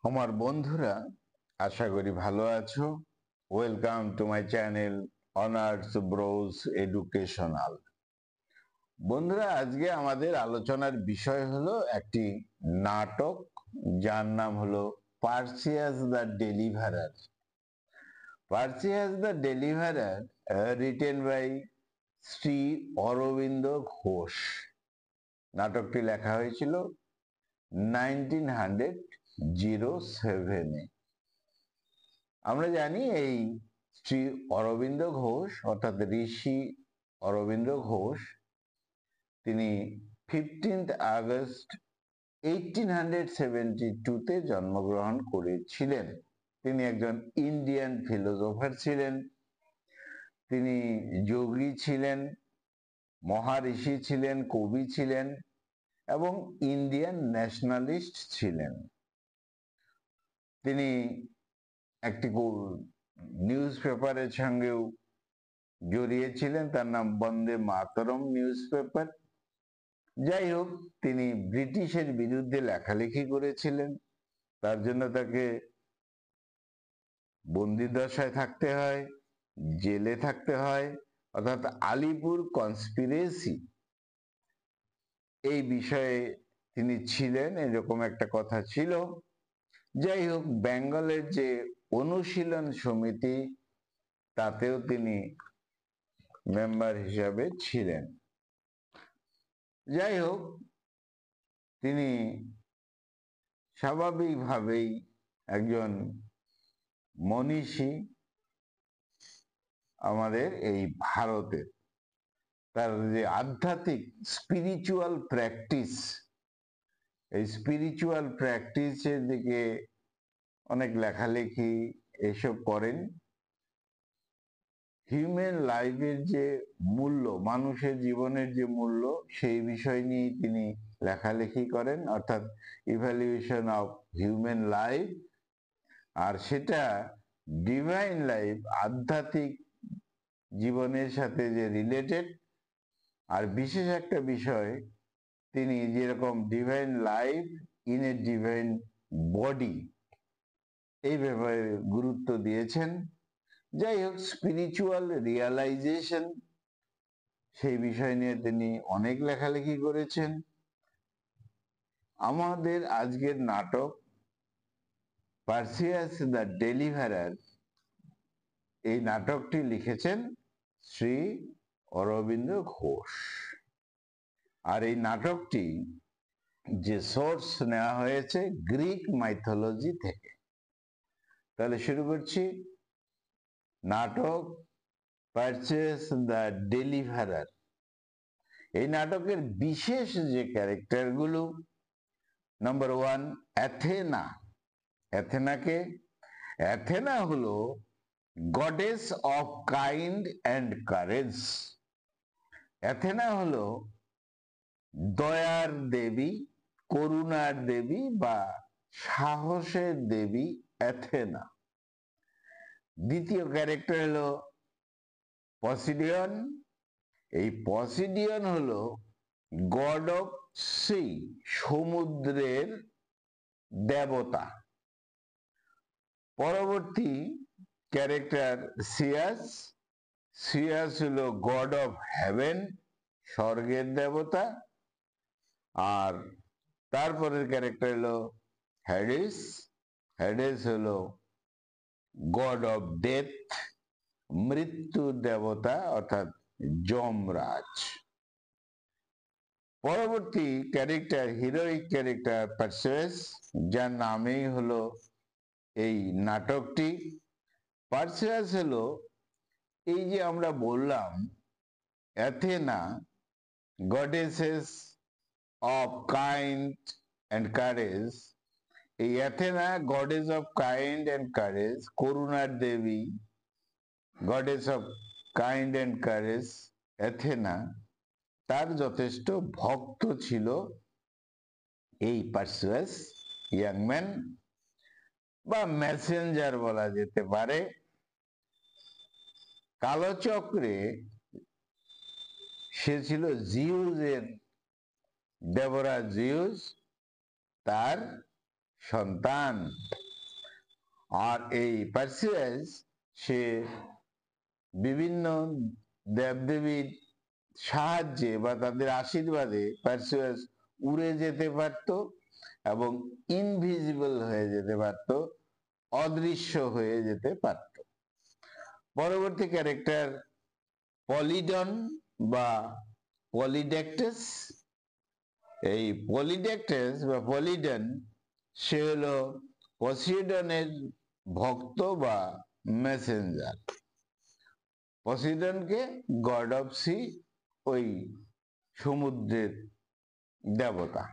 আমার বন্ধুরা, আশা করি ভালো আছো। Welcome to my channel honours bros educational. বন্ধুরা, আজকে আমাদের আলোচনার বিষয় হলো একটি নাটক, যার নাম হলো Perseus the deliverer. Perseus the deliverer, written by Shri Aurobindo Ghosh. নাটকটি লেখা হয়েছিল 1907-এ। আমরা জানি এই শ্রী অরবিন্দ ঘোষ অর্থাৎ ঋষি অরবিন্দ ঘোষ, তিনি 15 আগস্ট 1872-তে জন্মগ্রহণ করেছিলেন। তিনি একজন ইন্ডিয়ান ফিলোসোফার ছিলেন, তিনি যোগী ছিলেন, মহারিষি ছিলেন, কবি ছিলেন এবং ইন্ডিয়ান ন্যাশনালিস্ট ছিলেন। তিনি একটি নিউজ পেপারের সঙ্গেও জড়িয়েছিলেন, তার নাম বন্দে মাতরম নিউজ পেপার। যাই হোক, তিনি ব্রিটিশের বিরুদ্ধে লেখালেখি করেছিলেন, তার জন্য তাকে বন্দিদশায় থাকতে হয়, জেলে থাকতে হয়, অর্থাৎ আলিপুর কনস্পিরেসি এই বিষয়ে তিনি ছিলেন, এরকম একটা কথা ছিল। যাই হোক, বেঙ্গলের যে অনুশীলন সমিতি, তাতেও তিনি মেম্বার হিসাবে ছিলেন। যাই হোক, তিনি স্বাভাবিকভাবেই একজন মনীষী আমাদের এই ভারতের। তার যে আধ্যাত্মিক স্পিরিচুয়াল প্র্যাকটিস, এই স্পিরিচুয়াল প্র্যাকটিসের দিকে অনেক লেখালেখি এসব করেন। হিউম্যান লাইফের যে মূল্য, মানুষের জীবনের যে মূল্য, সেই বিষয় নিয়ে তিনি লেখালেখি করেন, অর্থাৎ ইভ্যালুয়েশন অফ হিউম্যান লাইফ। আর সেটা ডিভাইন লাইফ, আধ্যাত্মিক জীবনের সাথে যে রিলেটেড। আর বিশেষ একটা বিষয়, তিনি যেরকম divine life in a divine body, এই ব্যাপারে গুরুত্ব দিয়েছেন। যাই হোক, স্পিরিচুয়াল রিয়ালাইজেশন, সেই বিষয় নিয়ে তিনি অনেক লেখালেখি করেছেন। আমাদের আজকের নাটক পার্সিয়াস দ্য ডেলিভারার, এই নাটকটি লিখেছেন শ্রী অরবিন্দ ঘোষ। আর এই নাটকটি যে সোর্স নেওয়া হয়েছে গ্রিক মাইথোলজি থেকে। তাহলে শুরু করছি। নাটক পার্সিয়াস দ্য ডেলিভারার। এই নাটকের বিশেষ যে ক্যারেক্টারগুলো, নাম্বার 1, অ্যাথেনা। অ্যাথেনাকে, অ্যাথেনা হলো goddess of kind and courage. Athena হলো দয়ার দেবী, করুণার দেবী বা সাহসের দেবী অ্যাথেনা। দ্বিতীয় ক্যারেক্টার হলো পসিডিয়ন। এই পসিডিয়ন হলো গড অফ সি, সমুদ্রের দেবতা। পরবর্তী ক্যারেক্টার সিয়াস। সিয়াস হলো গড অফ হেভেন, স্বর্গের দেবতা। আর তারপরের ক্যারেক্টার হলো হ্যাডিস। হ্যাডিস হলো গড অফ ডেথ, মৃত্যুর দেবতা, অর্থাৎ যমরাজ। পরবর্তী ক্যারেক্টার, হিরোইক ক্যারেক্টার পার্সেস, যার নামেই হলো এই নাটকটি। পার্সেস হলো, এই যে আমরা বললাম Athena goddesses of kind and courage, এই Athena goddess of kind and courage, করুণার দেবী, goddess of kind and courage Athena, তার যথেষ্ট ভক্ত ছিল এই পার্সুয়াস ইয়াংম্যান, বা মেসেঞ্জার বলা যেতে পারে। কালচক্রে সে ছিল জিউসের দেবরাজ জিউস, তার সন্তান। আর এই পার্সিয়াস সে বিভিন্ন দেবদেবীর সাহায্যে বা তাদের আশীর্বাদে পার্সিয়াস উড়ে যেতে পারত এবং ইনভিজিবল হয়ে যেতে পারত, অদৃশ্য হয়ে যেতে পারত। পরবর্তী ক্যারেক্টার পলিডন বা পলিডেক্টাস। এই পলিডেক্টাস বা পলিডন সে হলো পসিডনের ভক্ত বা মেসেঞ্জার। পসিডনকে গড অফ সি, ওই সমুদ্রের দেবতা।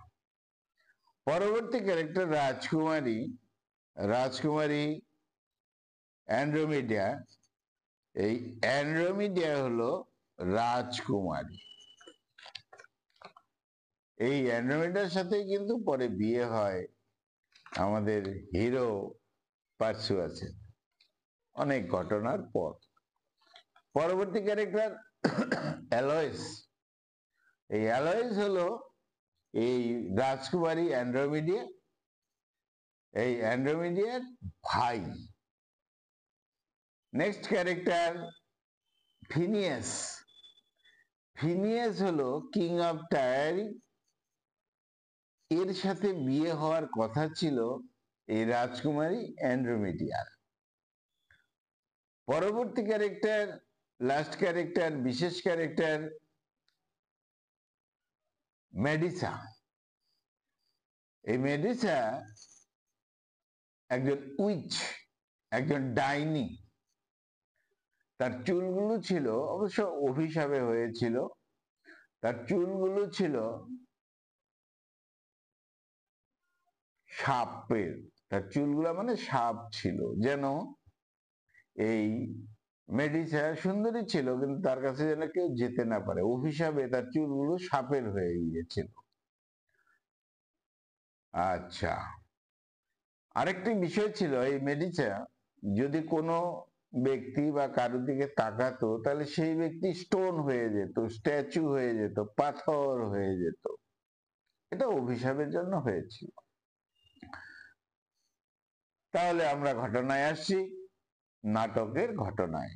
পরবর্তী ক্যারেক্টার রাজকুমারী। রাজকুমারী অ্যান্ড্রোমিডিয়া। এই অ্যান্ড্রোমিডিয়া হলো রাজকুমারী। এই অ্যান্ড্রোমিডিয়ার সাথে কিন্তু পরে বিয়ে হয় আমাদের হিরো পার্সিয়াসের অনেক ঘটনার পর। পরবর্তী ক্যারেক্টার অ্যালয়েস। এই অ্যালয়েস হলো এই রাজকুমারী অ্যান্ড্রোমিডিয়া, এই অ্যান্ড্রোমিডিয়ার ভাই। Next character Finneas. ফিনিয়াস হলো কিং অফ টায়ার। এর সাথে বিয়ে হওয়ার কথা ছিল এই রাজকুমারী অ্যান্ড্রোমিডিয়ার। পরবর্তী ক্যারেক্টার, লাস্ট ক্যারেক্টার, বিশেষ ক্যারেক্টার মেডিসা। এই মেডিসা একজন উইচ, একজন ডাইনি। তার চুলগুলো ছিল, অবশ্য অভিশাপে হয়েছিল, তার চুলগুলো ছিল সাপের। তার চুলগুলো মানে সাপ ছিল, যেন এই মেডিসা সুন্দরী ছিল কিন্তু তার কাছে যেন কেউ যেতে না পারে। অভিশাপে তার চুলগুলো সাপের হয়ে গিয়েছিল। আচ্ছা, আরেকটি বিষয় ছিল, এই মেডিসা যদি কোনো ব্যক্তি বা কারোর দিকে তাকাতো তাহলে সেই ব্যক্তি স্টোন হয়ে যেত, স্ট্যাচু হয়ে যেত, পাথর হয়ে যেত। এটা অভিশাপের জন্য হয়েছিল। তাহলে আমরা ঘটনায় আসছি, নাটকের ঘটনায়।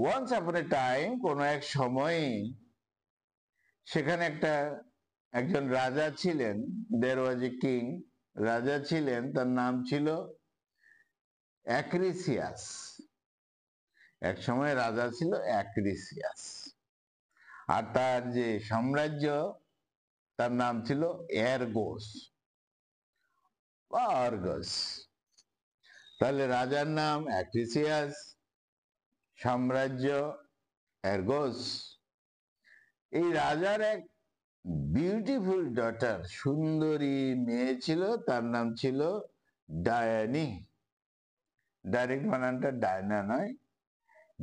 ওয়ান্স আপন এ টাইম, কোনো এক সময়ে সেখানে একজন রাজা ছিলেন। দেয়ার ওয়াজ এ কিং। রাজা ছিলেন, তার নাম ছিল অ্যাক্রিসিয়াস। এক সময় রাজা ছিল অ্যাক্রিসিয়াস। আর তার যে সাম্রাজ্য, তার নাম ছিল এরগোস বা অর্গস। তাহলে রাজার নাম অ্যাক্রিসিয়াস, সাম্রাজ্য এরগোস। এই রাজার এক বিউটিফুল ডটার, সুন্দরী মেয়ে ছিল, তার নাম ছিল ডায়ানি। ডাইরেক্ট বানানটা ডায়না নয়,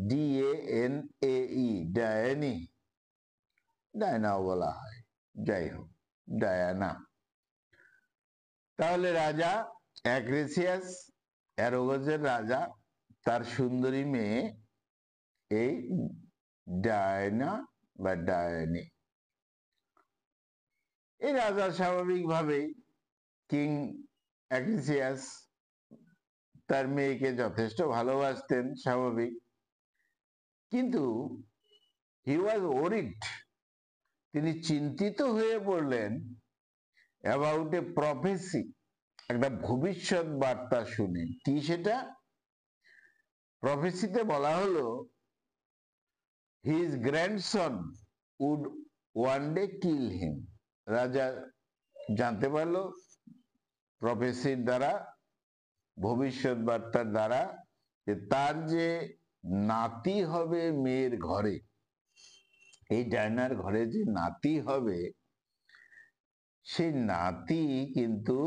DANAE, ডায়ানি। ডায়নাও বলা হয়, যাই হোক, ডায়ানা। তাহলে রাজা অ্যাক্রিসিয়াস, অ্যারগোসের রাজা, তার সুন্দরী মেয়ে এই ডায়না বা ডায়ানি। এই রাজা স্বাভাবিকভাবেই, কিং অ্যাক্রিসিয়াস তার মেয়েকে যথেষ্ট ভালোবাসতেন, স্বাভাবিক। কিন্তু হি ওয়াজ ওরিড, তিনি চিন্তিত হয়ে পড়লেন অ্যাবাউট এ প্রফেসি, একটা ভবিষ্যৎ বার্তা শুনে। কি সেটা? প্রফেসিতে বলা হলো his grandson would one day kill him. রাজা জানতে পারলো প্রফেসির দ্বারা, ভবিষ্যৎ বার্তার দ্বারা, যে তার যে নাতি হবে মেয়ের ঘরে, এই ডায়নার ঘরে যে নাতি হবে, সেই নাতি কিন্তু,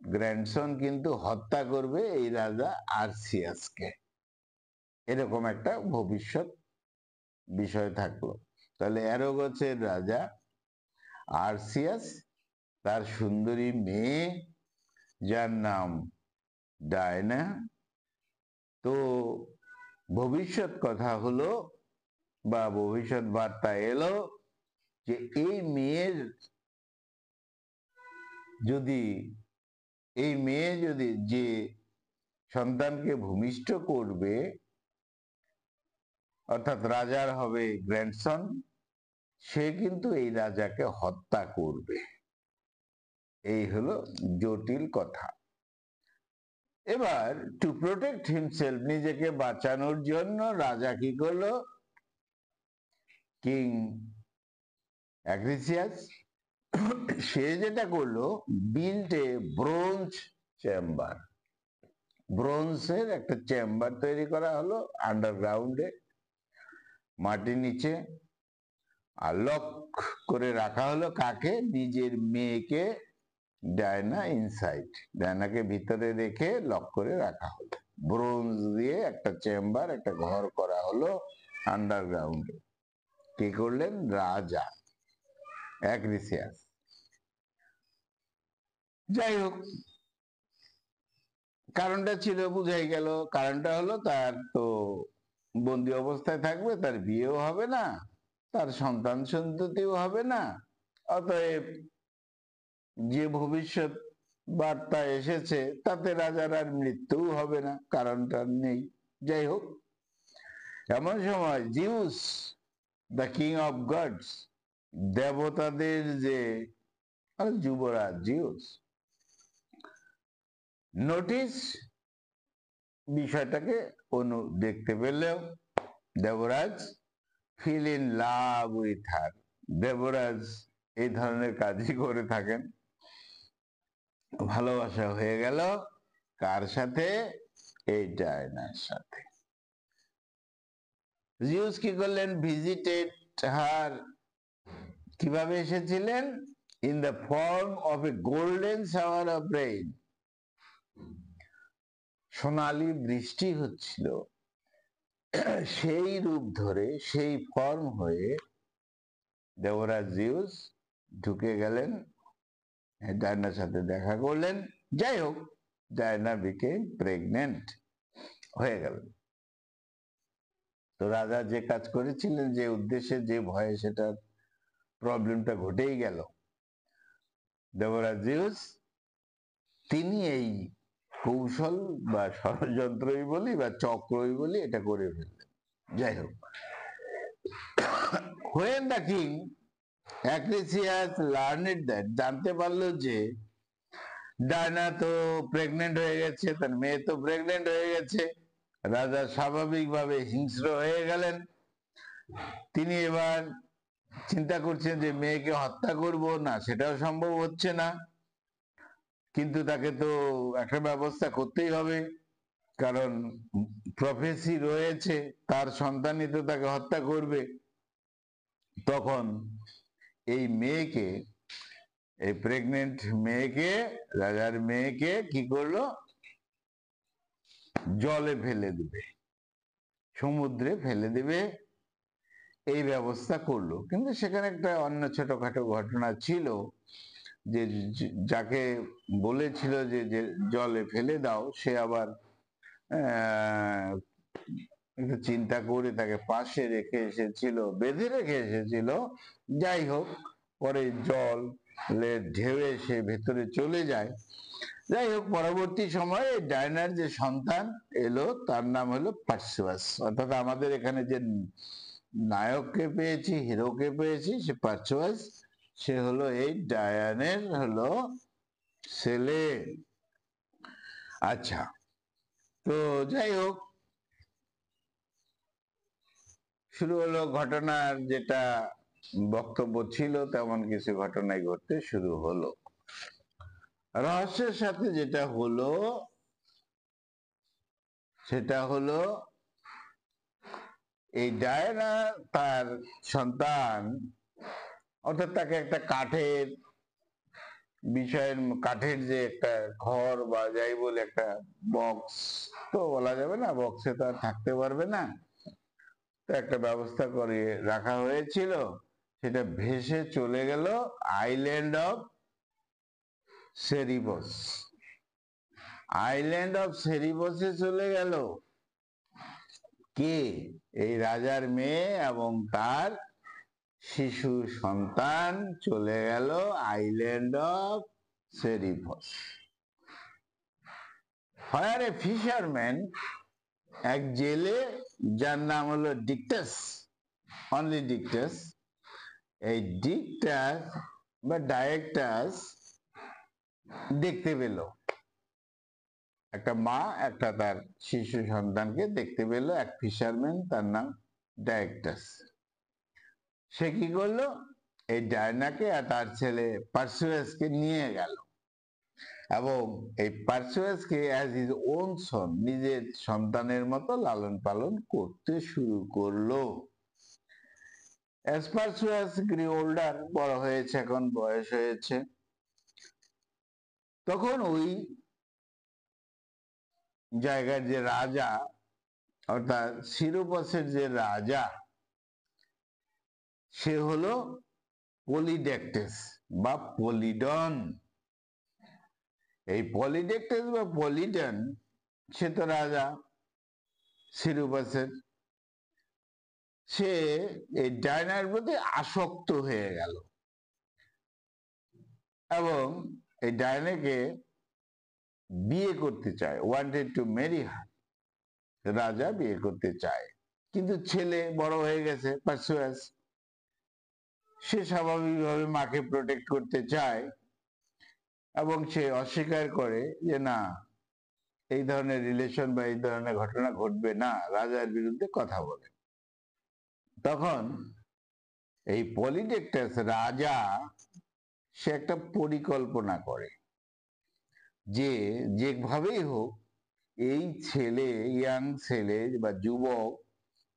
গ্র্যান্ডসন কিন্তু হত্যা করবে এই রাজা আরসিয়াসকে। এরকম একটা ভবিষ্যৎ বিষয় থাকলো। তাহলে অ্যারগোসের রাজা আরসিয়াস, তার সুন্দরী মেয়ে যার নাম ডায়না। তো ভবিষ্যৎ কথা হলো বা ভবিষ্যৎ বার্তা এলো যে এই মেয়ের যদি এই মেয়ে যদি যে সন্তানকে ভূমিষ্ঠ করবে, অর্থাৎ রাজার হবে গ্র্যান্ডসন, সে কিন্তু এই রাজাকে হত্যা করবে। এই হলো জটিল কথা। এবার টু প্রোটেক্ট হিমসেলফ, নিজেকে বাঁচানোর জন্য রাজা কি করলো, কিং অ্যাগ্রিসিয়াস, সে যেটা করলো, বিল্ট এ ব্রোঞ্জ চেম্বার, ব্রোঞ্জের একটা চেম্বার তৈরি করা হলো আন্ডারগ্রাউন্ডে, মাটির নিচে, আর লক করে রাখা হলো কাকে, নিজের মেয়েকে, ডায়না ইনসাইড, ডায়নাকে ভিতরে রেখে লক করে রাখা হলো। ব্রোঞ্জ দিয়ে একটা চেম্বার, একটা ঘর করা হলো আন্ডারগ্রাউন্ডে। কি করলেন, রাজা অ্যাগ্রিসিয়াস। যাই হোক, কারণটা ছিল, বুঝাই গেল। কারণটা হলো তার তো বন্দি অবস্থায় থাকবে, তার বিয়েও হবে না, তার সন্তান সন্ততিও হবে না, অতএব যে ভবিষ্যৎ বার্তা এসেছে তাতে রাজার আর মৃত্যুও হবে না, কারণটা নেই। যাই হোক, এমন সময় Zeus, the king of gods, দেবতাদের যে যুবরাজ জিউস, নোটিস বিষয়টাকে দেখতে পেলেও দেবরাজ feel in love with her. দেবরাজ এই ধরনের কাজই করে থাকেন। ভালোবাসা হয়ে গেল কার সাথে, এই ডায়নার সাথে। জিউস কি করলেন, ভিজিটেড হার, কিভাবে এসেছিলেন, in the form of a golden shower of rain, সোনালী বৃষ্টি হচ্ছিল, সেই রূপ ধরে, সেই ফর্ম হয়ে দেবরাজ জিউস ঢুকে গেলেন, ডায়নার সাথে দেখা করলেন। যাই হোক, ডায়না বিকেম প্রেগনেন্ট, হয়ে গেল। তো রাজা যে কাজ করেছিলেন, যে উদ্দেশ্যে, যে ভয়ে, সেটার প্রবলেমটা ঘটেই গেল। দেবরাজ জিউস তিনি এই কৌশল বা ষড়যন্ত্রই বলি বা চক্রই বলি, এটা করে ফেললেন। যাই হোক, when the king Acrisius learned that, জানতে পারলো যে ডায়না তো প্রেগনেন্ট হয়ে গেছে, তার মেয়ে তো প্রেগনেন্ট হয়ে গেছে, রাজা স্বাভাবিকভাবে হিংস্র হয়ে গেলেন। তিনি এবার চিন্তা করছেন যে মেয়েকে হত্যা করব না, সেটাও সম্ভব হচ্ছে না, কিন্তু তাকে তো একটা ব্যবস্থা করতেই হবে, কারণ প্রফেসি রয়েছে, তার সন্তানই তো তাকে হত্যা করবে। তখন এই মেয়েকে, এই প্রেগনেন্ট মেয়েকে, রাজার মেয়েকে কি করলো, জলে ফেলে দেবে, সমুদ্রে ফেলে দেবে, এই ব্যবস্থা করলো। কিন্তু সেখানে একটা অন্য ছোটখাটো ঘটনা ছিল, যে যাকে বলেছিল যে জলে ফেলে দাও, সে আবার একটু চিন্তা করে তাকে পাশে রেখে এসেছিল, বেঁধে রেখে এসেছিল। যাই হোক, পরে জল ঢেউ এসে ভেতরে চলে যায়। যাই হোক, পরবর্তী সময়ে ডায়নার যে সন্তান এলো, তার নাম হলো পার্সিয়াস। অর্থাৎ আমাদের এখানে যে নায়ককে পেয়েছি, হিরোকে পেয়েছি, সে পার্সিয়াস, সে হলো এই ডায়ানের হলো ছেলে। আচ্ছা, তো যাই হোক, শুরু হলো ঘটনার যেটা বক্তব্য ছিল, তেমন কিছু ঘটনাই ঘটতে শুরু হলো। রহস্যের সাথে যেটা হলো, সেটা হলো এই ডায়না তার সন্তান, অর্থাৎ তাকে একটা কাঠের বিষয়ের, কাঠের যে একটা ঘর বা যাই বলে, একটা বক্স তো বলা যাবে না, বক্সে তো আর থাকতে পারবে না, তো একটা ব্যবস্থা করে রাখা হয়েছিল, সেটা ভেসে চলে গেল আইল্যান্ড অফ সেরিবস। আইল্যান্ড অফ সেরিবসে চলে গেল কে, এই রাজার মেয়ে এবং তার শিশু সন্তান চলে গেল island of Seriphos. Fire a fisherman, এক জেলে যার নাম হলো ডিকটাস, অনলি ডিকটাস। এই ডিকটাস বা ডায়েকটাস দেখতে পেল, একটা মা একটা তার শিশু সন্তানকে দেখতে পেল, এক ফিশারম্যান, তার নাম ডায়েকটাস। সে কি করলো, এই ডায়নাকে আর তার ছেলে পার্সুয়াসকে নিয়ে গেল এবং এই পার্সুয়াসকে অ্যাজ হিজ ওন সন, নিজের সন্তানের মতো লালন পালন করতে শুরু করলো। অ্যাজ পার্সুয়াস গ্রি ওল্ডার, বড় হয়েছে, এখন বয়স হয়েছে, তখন ওই জায়গার যে রাজা, অর্থাৎ সিরোপসের যে রাজা, সে হলো পলিডেক্টেস বা পলিডন। এই পলিডেক্টেস বা পলিডন, সে তো রাজা সিরোপসের, সে এই ডায়নার প্রতি আসক্ত হয়ে গেল এবং এই ডায়নাকে বিয়ে করতে চায়, ওয়ান্টেড টু ম্যারি হার। রাজা বিয়ে করতে চায়, কিন্তু ছেলে বড় হয়ে গেছে পার্সুয়াস, সে স্বাভাবিকভাবে মাকে প্রোটেক্ট করতে চায় এবং সে অস্বীকার করে যে না, এই ধরনের রিলেশন বা এই ধরনের ঘটনা ঘটবে না, রাজার বিরুদ্ধে কথা বলে। তখন এই পলিডেক্টাস রাজা, সে একটা পরিকল্পনা করে যে যেভাবেই হোক এই ছেলে, ইয়াং ছেলে বা যুবক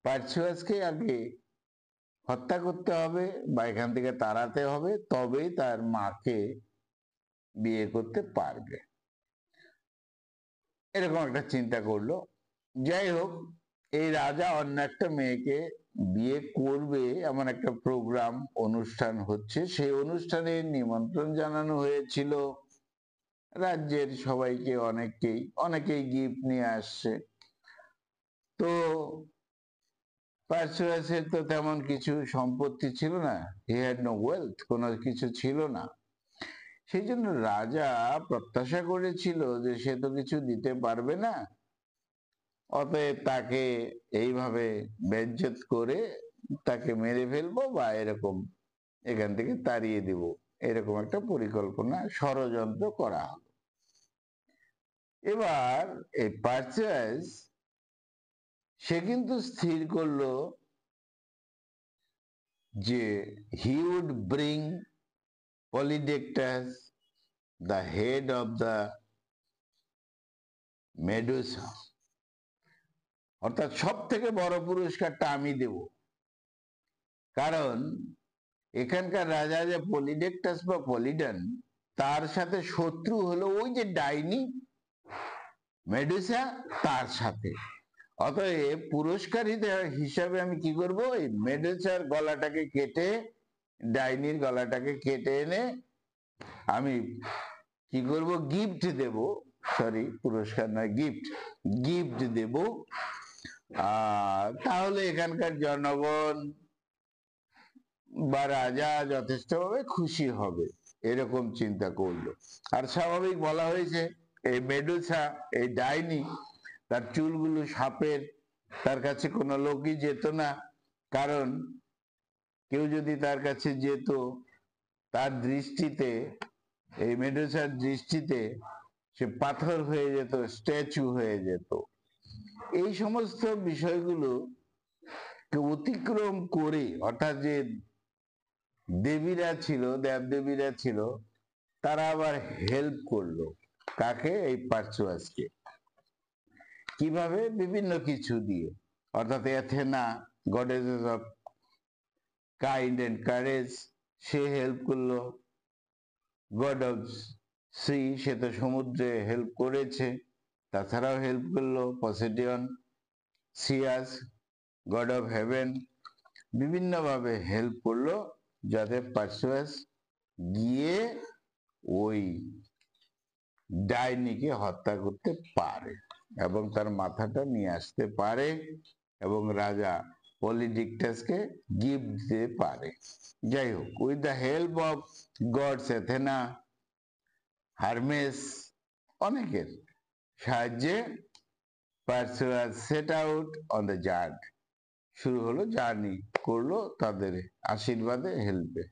পার্সুয়াসকে আগে হত্যা করতে হবে বা এখান থেকে তাড়াতে হবে, তবেই তার মাকে বিয়ে করতে পারবে, এরকম একটা চিন্তা করলো। যাই হোক, এই রাজা অন্য একটা মেয়েকে বিয়ে করবে এমন একটা প্রোগ্রাম, অনুষ্ঠান হচ্ছে, সেই অনুষ্ঠানে নিমন্ত্রণ জানানো হয়েছিল রাজ্যের সবাইকে, অনেকেই গিফট নিয়ে আসছে। তো পার্সুয়াসের তো তেমন কিছু সম্পত্তি ছিল না, হি হ্যাড নো ওয়েলথ, কোনো কিছু ছিল না। সেই জন্য রাজা প্রত্যাশা করেছিল যে সে তো কিছু দিতে পারবে না, অতএব তাকে এইভাবে বেজ্জত করে তাকে মেরে ফেলবো বা এরকম এখান থেকে তাড়িয়ে দিব, এরকম একটা পরিকল্পনা, ষড়যন্ত্র করা হলো। এবার এই পার্সুয়াস, সে কিন্তু স্থির করলো যে he would bring Polydectes the head of the Medusa, অর্থাৎ সব থেকে বড় পুরস্কারটা আমি দেব। কারণ এখানকার রাজা যে পলিডেক্টাস বা পলিডন, তার সাথে শত্রু হলো ওই যে ডাইনি মেডুসা, তার সাথে। অতএব পুরস্কার হিসাবে আমি কি করব, এই মেডুসার গলাটাকে কেটে, ডাইনির গলাটাকে কেটে এনে আমি কি করব, গিফট দেব, সরি পুরস্কার নয়, গিফট দেব। তাহলে এখানকার জনগণ বা রাজা যথেষ্টভাবে খুশি হবে, এরকম চিন্তা করলো। আর স্বাভাবিক, বলা হয়েছে এই মেডুসা, এই ডাইনি, তার চুলগুলো সাপের, তার কাছে কোনো লোকই যেত না, কারণ কেউ যদি তার কাছে যেত, তার দৃষ্টিতে, এই মেডুসার দৃষ্টিতে সে পাথর হয়ে যেত, স্ট্যাচু হয়ে যেত। এই সমস্ত বিষয়গুলো অতিক্রম করে, অর্থাৎ যে দেবীরা ছিল, দেবদেবীরা ছিল, তারা আবার হেল্প করলো কাকে, এই পার্সুয়াসকে। কিভাবে, বিভিন্ন কিছু দিয়ে, অর্থাৎ Athena, goddesses of kind and courage, সে হেল্প করলো। গড অফ সি, সে তো সমুদ্রে হেল্প করেছে, তাছাড়াও হেল্প করলো Poseidon. Zeus, god of heaven, বিভিন্নভাবে হেল্প করলো যাতে পার্সুয়াস গিয়ে ওই ডাইনিকে হত্যা করতে পারে এবং তার মাথাটা নিয়ে আসতে পারে এবং রাজা পলিডিক্টাসকে গিফট দিতে পারে। যাই হোক, with the help of gods, Athena, Hermes, অনেকের সাহায্যে Perseus set out on the journey, শুরু হলো জার্নি করলো তাদের আশীর্বাদে হেল্পে।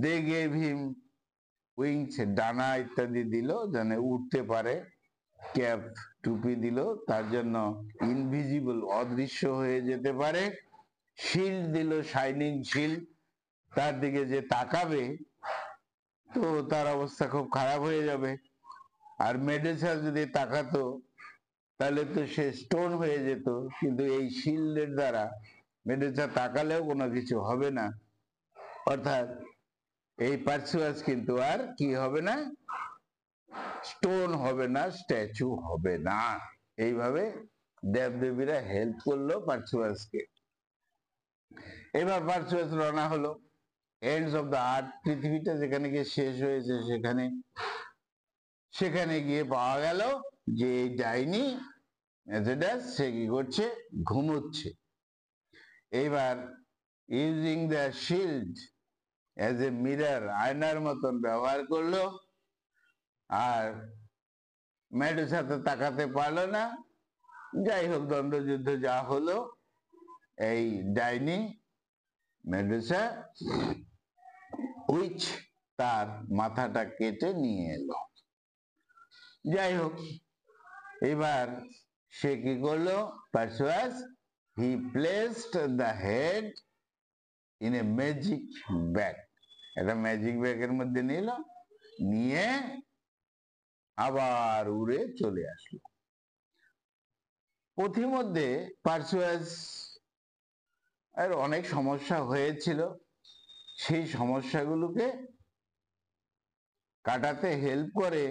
দে গেভ হিম উইংস, ডানা ইত্যাদি দিল যেন উঠতে পারে। ক্যাপ, টুপি দিল তার জন্য ইনভিজিবল, অদৃশ্য হয়ে যেতে পারে। শিল্ড দিল, শাইনিং শিল্ড, তার দিকে যে তাকাবে তো তার অবস্থা খুব খারাপ হয়ে যাবে। আর মেডুসা যদি তাকাতো তাহলে তো সে স্টোন হয়ে যেত, কিন্তু এই শিল্ডের দ্বারা মেডুসা তাকালেও কোনো কিছু হবে না, অর্থাৎ এই পারসিয়াস কিন্তু আর কি হবে না, স্টোন হবে না, স্ট্যাচু হবে না। এইভাবে দেবদেবীরা হেল্প করলো পারসিয়াসকে। এবার পারসিয়াস রওনা হলো এন্ডস অফ দ্য আর্থ, পৃথিবীটা যেখানে গিয়ে শেষ হয়েছে সেখানে গিয়ে পাওয়া গেল যে এই ডাইনি অ্যাজেডাস সে কি করছে, ঘুমোচ্ছে। এইবার using the shield as a mirror, আয়নার মতন ব্যবহার করলো। আর মেডুসা তো তাকাতে পারলো না। যাই হোক, দ্বন্দ্বযুদ্ধ যা হলো, এই ডাইনি মেডুসা উইচ তার মাথাটা কেটে নিয়ে এলো। যাই হোক, এবার সে কি করলো, Perseus he placed the head in a magic bag, একটা ম্যাজিক ব্যাগের মধ্যে নিল, নিয়ে আবার উড়ে চলে আসলো। পথিমধ্যে পারসিয়াস এর অনেক সমস্যা হয়েছিল, সেই সমস্যাগুলোকে কাটাতে হেল্প করে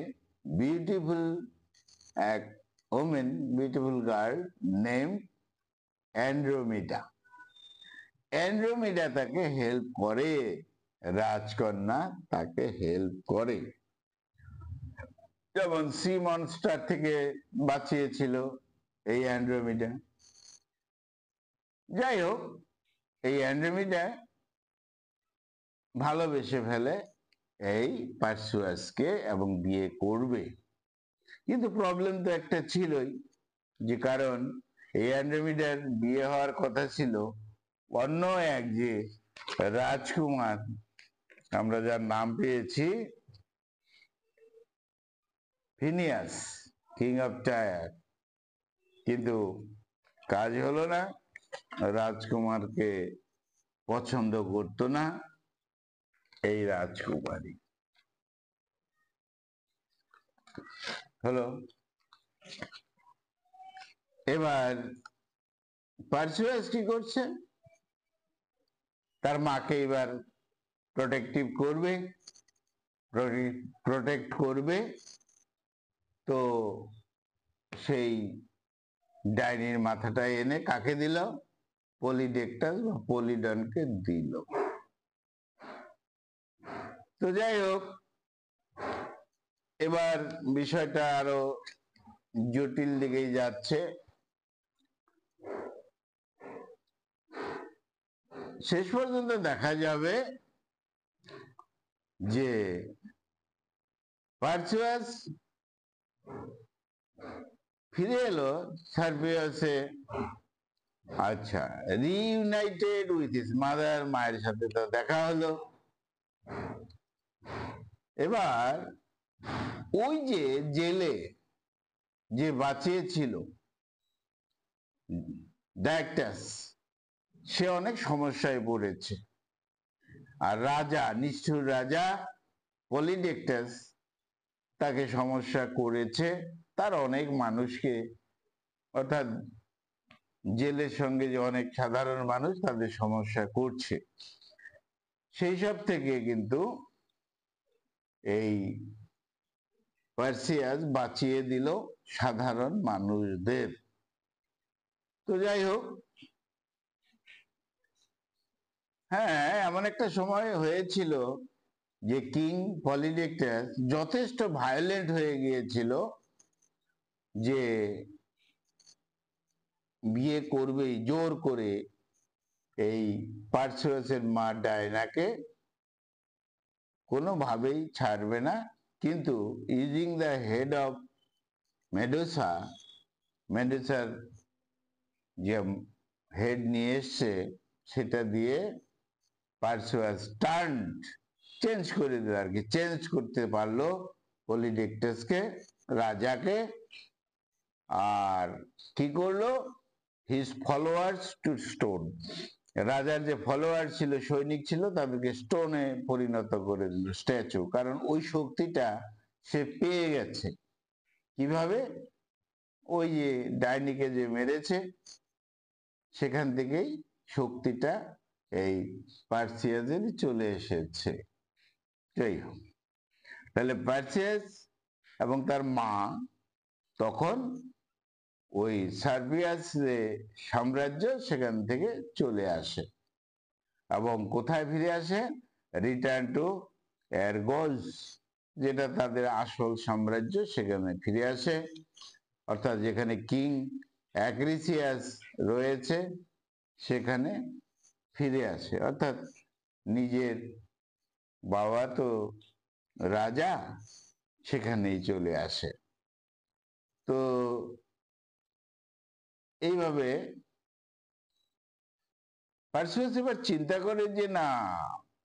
বিউটিফুল এক women, beautiful girl name Andromeda. Andromeda তাকে হেল্প করে, রাজকন্যা তাকে হেল্প করে। যেমন সি মনস্টার থেকে বাঁচিয়েছিল এই অ্যান্ড্রোমিডা। যাই হোক, এই অ্যান্ড্রোমিডা ভালোবেসে ফেলে এই পারসিয়াসকে এবং বিয়ে করবে। কিন্তু প্রবলেম তো একটা ছিলই, যে কারণ এই অ্যান্ড্রোমিডার বিয়ে হওয়ার কথা ছিল অন্য এক যে রাজকুমার, আমরা যার নাম পেয়েছি ফিনিয়াস, কিং অফ টায়ার। কিন্তু কাজ হলো না, রাজকুমারকে পছন্দ করতো না এই রাজকুমারী। হলো, এবার পারসিয়াস কি করছে, তার মাকে এবার প্রোটেক্ট করবে। তো সেই ডাইনির মাথাটা এনে কাকে দিল, পলিডেক্টাস বা পলিডনকে দিল। তো যাই হোক, এবার বিষয়টা আরো জটিল দিকেই যাচ্ছে। শেষ পর্যন্ত দেখা যাবে যে পারসিয়াস ফিরে এলো সার্বিয়াসে, আচ্ছা, রিইউনাইটেড উইথ হিজ মাদার, মায়ের সাথে তো দেখা হলো। এবার ওই যে জেলে যে বাঁচিয়েছিল ডায়াকটাস, সে অনেক সমস্যায় পড়েছে। আর রাজা, নিষ্ঠুর রাজা পলিডেক্টাস তাকে সমস্যা করেছে, তার অনেক মানুষকে, অর্থাৎ জেলের সঙ্গে যে অনেক সাধারণ মানুষ তাদের সমস্যা করছে। সেই সব থেকে কিন্তু এই পারসিয়াস বাঁচিয়ে দিল সাধারণ মানুষদের। তো যাই হোক, হ্যাঁ, এমন একটা সময় হয়েছিল যে কিং পলিডেক্টাস যথেষ্ট ভায়োলেন্ট হয়ে গিয়েছিল, যে বিয়ে করবেই জোর করে এই পারসিয়াসের মা ডায়নাকে, কোনোভাবেই ছাড়বে না। কিন্তু using the head of Medusa, মেডুসার যে হেড নিয়ে এসছে সেটা দিয়ে পারসিয়াস টার্নড, চেঞ্জ করে দিল আর কি, চেঞ্জ করতে পারলো পলিডিক্টাসকে, রাজাকে। আর কি করলো, হিজ ফলোয়ার্স টু স্টোন, রাজার যে ফলোয়ার ছিল, সৈনিক ছিল, তাদেরকে স্টোনে পরিণত করে দিল, স্ট্যাচু। কারণ ওই শক্তিটা সে পেয়ে গেছে। কিভাবে? ওই যে ডাইনিকে যে মেরেছে সেখান থেকেই শক্তিটা এই পার্সিয়াসের চলে এসেছে। যাই হোক, তাহলে পার্সিয়াস এবং তার মা তখন ওই সার্বিয়াস যে সাম্রাজ্য সেখান থেকে চলে আসে এবং কোথায় ফিরে আসে? রিটার্ন টু আরগোস, যেটা তাদের আসল সাম্রাজ্য, সেখানে ফিরে আসে। অর্থাৎ যেখানে কিং অ্যাগ্রিসিয়াস রয়েছে সেখানে ফিরে আসে। অর্থাৎ নিজের বাবা তো রাজা, সেখানেই চলে আসে। তো এইভাবে পারসিয়াস এবার চিন্তা করে যে না,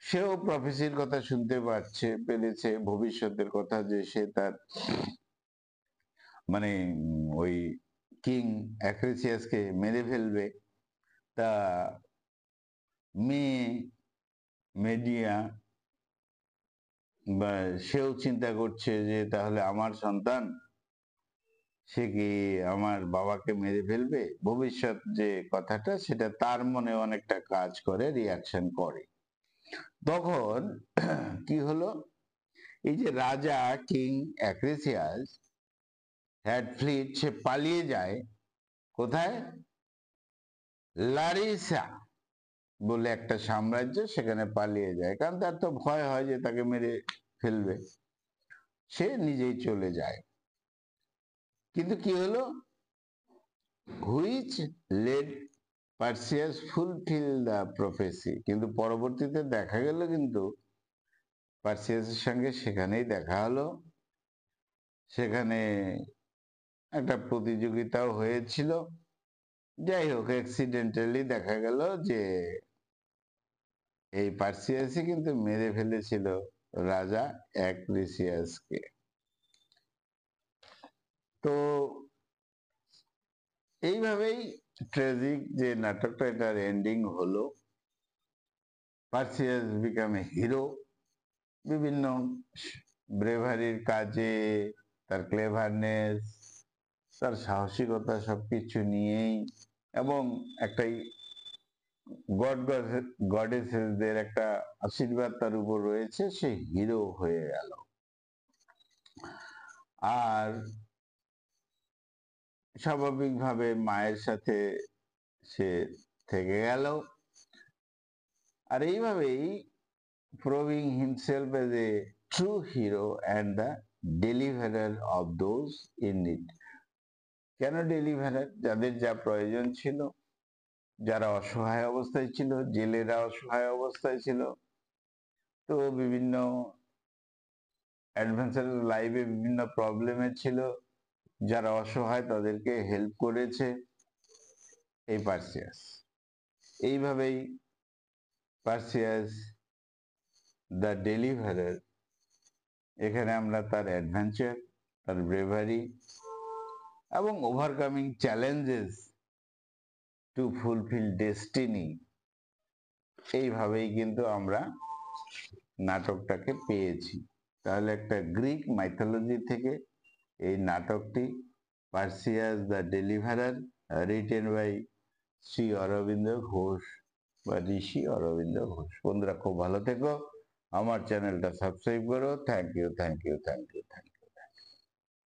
সেও প্রফেসির কথা শুনতে পেরেছে, ভবিষ্যতের কথা, যে সে তার মানে ওই কিং অ্যাক্রিসিয়াসকে মেরে ফেলবে। তা মেয়ে মেডিয়া বা সেও চিন্তা করছে যে তাহলে আমার সন্তান, সে কি আমার বাবাকে মেরে ফেলবে? ভবিষ্যৎ যে কথাটা সেটা তার মনে অনেকটা কাজ করে, রিয়াকশন করে। তখন কি হলো, এই যে রাজা কিং অ্যাক্রিসিয়াস হ্যাড ফ্লিড, সে পালিয়ে যায় কোথায়? লারিসা বলে একটা সাম্রাজ্য, সেখানে পালিয়ে যায়। কারণ তার তো ভয় হয় যে তাকে মেরে ফেলবে, সে নিজেই চলে যায়। কিন্তু কি হলো, which led Perseus fulfill the prophecy, কিন্তু পরবর্তীতে দেখা গেল কিন্তু পার্সিয়াসের সঙ্গে সেখানেই দেখা হলো, সেখানে একটা প্রতিযোগিতাও হয়েছিল। যাই হোক, অ্যাক্সিডেন্টালি দেখা গেল যে এই পার্সিয়াসই কিন্তু মেরে ফেলেছিল রাজা অ্যাক্রিসিয়াসকে। তো এইভাবেই ট্রেজিক যে নাটকটা, এটার এন্ডিং হলো। পার্সিয়াস বিকাম এ হিরো, বিভিন্ন ব্রেভারির কাজে, তার ক্লেভারনেস, তার সাহসিকতা, সবকিছু নিয়েই, এবং একটাই গডেসেসদের একটা আশীর্বাদ তার উপর রয়েছে, সে হিরো হয়ে গেল। আর স্বাভাবিকভাবে মায়ের সাথে সে থেকে গেল। আর এইভাবেই proving himself as a true hero and the deliverer of those in need. কেন ডেলিভারার? যাদের যা প্রয়োজন ছিল, যারা অসহায় অবস্থায় ছিল, জেলেরা অসহায় অবস্থায় ছিল, তো বিভিন্ন অ্যাডভেঞ্চার লাইফে বিভিন্ন প্রবলেমে ছিল, যারা অসহায় তাদেরকে হেল্প করেছে এই পার্সিয়াস। এইভাবেই পার্সিয়াস দ্য ডেলিভারার, এখানে আমরা তার অ্যাডভেঞ্চার, তার ব্রেভারি এবং overcoming challenges two fulfil destiny, এইভাবেই কিন্তু আমরা নাটকটাকে পেয়েছি। তাহলে একটা গ্রিক মাইথোলজি থেকে এই নাটকটি, Perseus the deliverer, written by Shri Aurobindo Ghosh বা ঋষি অরবিন্দ ঘোষ। বন্ধুরা খুব ভালো থেকো, আমার চ্যানেলটা সাবস্ক্রাইব করো। Thank you, thank you, thank you, thank you.